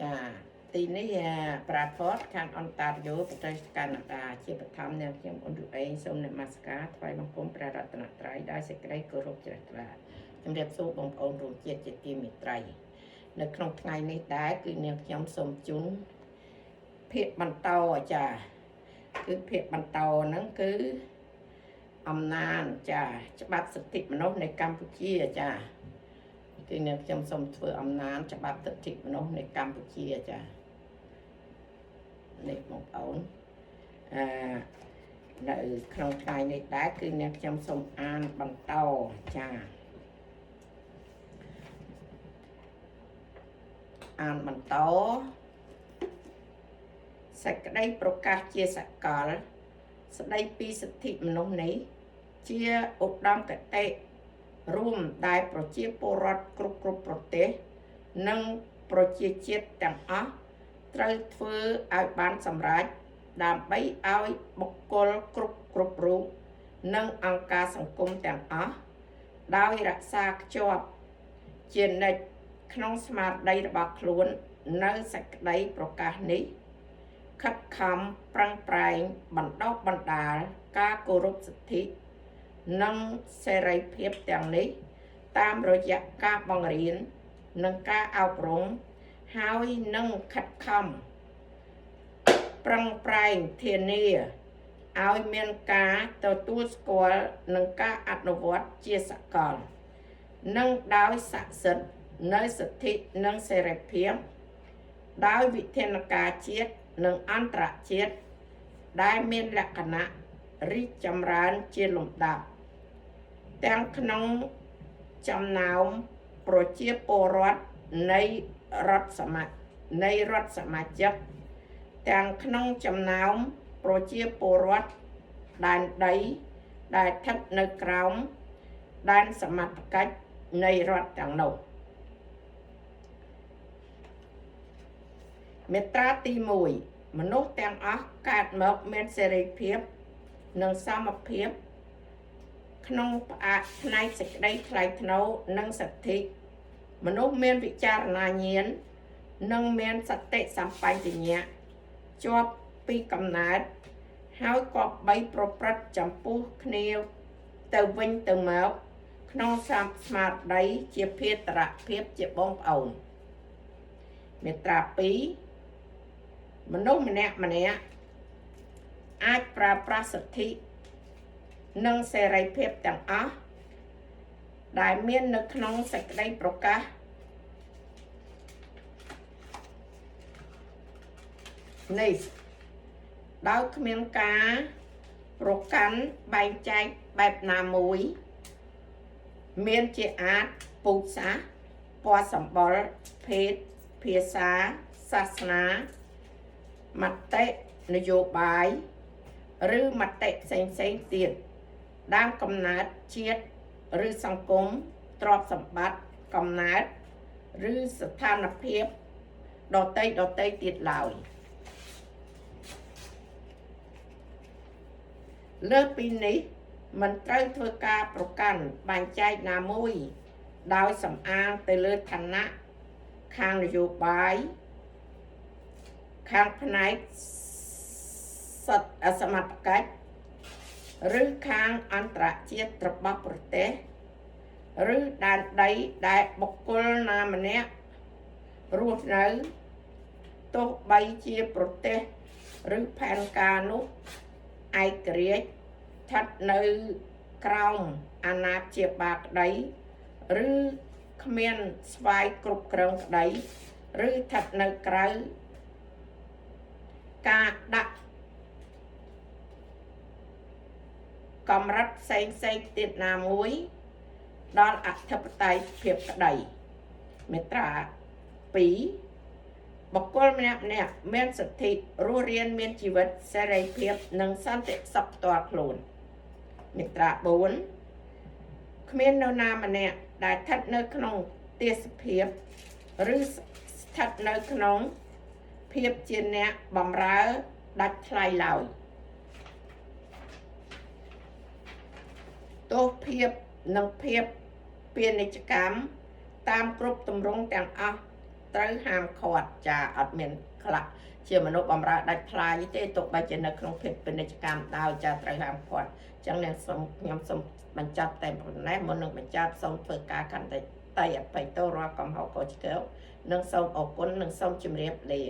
ចាទីនេះប្រាហ្វតខាងអន្តរយោប្រទេសកាណាដាជាបឋមអ្នកខ្ញុំអ៊ុនរូអេងសូមនមស្ការថ្វាយបង្គំព្រះរតនត្រ័យដោយសេចក្តីគោរពជ្រះថ្លាជំរាបសួរបងប្អូនរួមជាតិជាទីមេត្រីនៅក្នុងថ្ងៃនេះដែរគឺនាងខ្ញុំសូមជូនភាគបន្តចាគឺភាគបន្តហ្នឹងគឺអំណាចចាច្បាប់សិទ្ធិមនុស្សនៅកម្ពុជាចាគឺនាងខ្ញុំសូមធ្វើអំណាចច្បាប់សិទ្ធិមនុស្សនៅកម្ពុជាចានេះបងប្អូននៅក្នុងថ្ងៃនេះដែរគឺនាងខ្ញុំសូមអានបន្តចាអានបន្តសេចក្តីប្រកាសជាសកលស្តីពីសិទ្ធិមនុស្សនេះជាឧត្តមគតិរួមដែលប្រជាពលរដ្ឋគ្រប់ប្រទេសនិងប្រជាជាតិទាំងអស់ត្រូវធ្វើឲ្យបានសម្រេចដើម្បីឲ្យបុគ្គលគ្រប់រូបនិងអង្គការសង្គមទាំងអស់ដោយរក្សាខ្ជាប់ជានិច្ចក្នុងស្មារតីរបស់ខ្លួននៅសេចក្តីប្រកាសនេះខិតខំប្រឹងប្រែងបណ្ដុះបណ្ដាលការគោរពសិទ្ធិនិងសេរីភាពទាំងនេះតាមរយៈការបង្រៀននិងការអប់រំហើយនឹងខិតខំប្រឹងប្រែងធានាឲ្យមានការទទួលស្គាល់និងការអនុវត្តជាសកលនិងដោយស័ក្តិសិទ្ធិនៅសិទ្ធិនិងសេរីភាពដោយវិធានការជាតិនិងអន្តរជាតិដែលមានលក្ខណៈរីកចម្រើនជាលំដាប់ទាំងក្នុងចំណោមប្រជាពលរដ្ឋនៃរដ្ឋសមាជិកទាំងក្នុងចំណោមប្រជាពលរដ្ឋដែនដីដែលស្ថិតនៅក្រោមដែនសមត្ថកិច្ចនៃរដ្ឋទាំងនោះមាត្រាទី1មនុស្សទាំងអស់កើតមកមានសេរីភាពនិងសមភាពក្នុងផ្នែកសេចក្តីថ្លៃថ្នូរនិងសិទ្ធិមនុស្សមានវិចារណញ្ញាណនិងមានសតិសម្បជញ្ញៈជាប់ពីកំណើតហើយក៏បីប្រព្រឹត្តចំពោះគ្នាទៅវិញទៅមកក្នុងស្មារតីជាភេទរភាពជាបងប្អូនមាត្រា2មនុស្សម្នាក់អាចប្រើប្រាស់សិទ្ធិនិងសេរីភាពទាំងអស់ដែលមាននៅក្នុងសេចក្តីប្រកាសនេះដោយគ្មានការប្រកាន់បែងចែកបែបណាមួយមានជាអាចពូជសាសន៍ពណ៌សម្បុរភេទភាសាសាសនាមតិនយោបាយឬមតិផ្សេងទៀតដើមកំណើតជាតិឬសង្គមទ្រព្យសម្បត្តិកំណើតឬស្ថានភាពដតីទៀតឡើយលើសពីនេះមិនត្រូវធ្វើការប្រកាន់បែងចែកណាមួយដោយសំអាងទៅលើឋានៈខាងនយោបាយខាងផ្នែកសមត្ថកិច្ចឬខាងអន្តរជាតិរបស់ប្រទេសឬដែនដីដែលបុគ្គលណាម្នាក់រស់នៅទោះបីជាប្រទេសឬផែនការនោះឯករាជ្យស្ថិតនៅក្រោមអាណាព្យាបាលក្តីឬគ្មានស្វ័យគ្រប់គ្រងក្តីឬស្ថិតនៅក្រៅការដាក់កម្រិតផ្សេងទៀតណាមួយដល់អធិបតេយ្យភាពក្តីមាត្រា2បុគ្គលម្នាក់មានសិទ្ធិរស់រានមានជីវិតសេរីភាពនិងសន្តិសុខផ្ទាល់ខ្លួនមាត្រា4គ្មាននរណាម្នាក់ដែលស្ថិតនៅក្នុងទេសភាពឬស្ថិតនៅក្នុងភាពជាអ្នកបម្រើដាច់ថ្លៃឡើយទោសភាពនិងភាពពាណិជ្ជកម្មតាមគ្រប់ទម្រង់ទាំងអស់ ត្រូវហាមឃាត់ចាអត់មានខ្លះជាមនុស្សបំរើដាច់ថ្លៃទេទុកបីជានៅក្នុងភាពពាណិជ្ជកម្មដោយចាត្រូវហាមឃាត់អញ្ចឹងអ្នកខ្ញុំសូមបញ្ចប់តែប៉ុណ្ណេះមុននឹងបញ្ចប់សូមធ្វើការកាន់តែអភ័យទោសរាល់កំហុសខុសឆ្គងនិងសូមអរគុណនិងសូមជម្រាបលា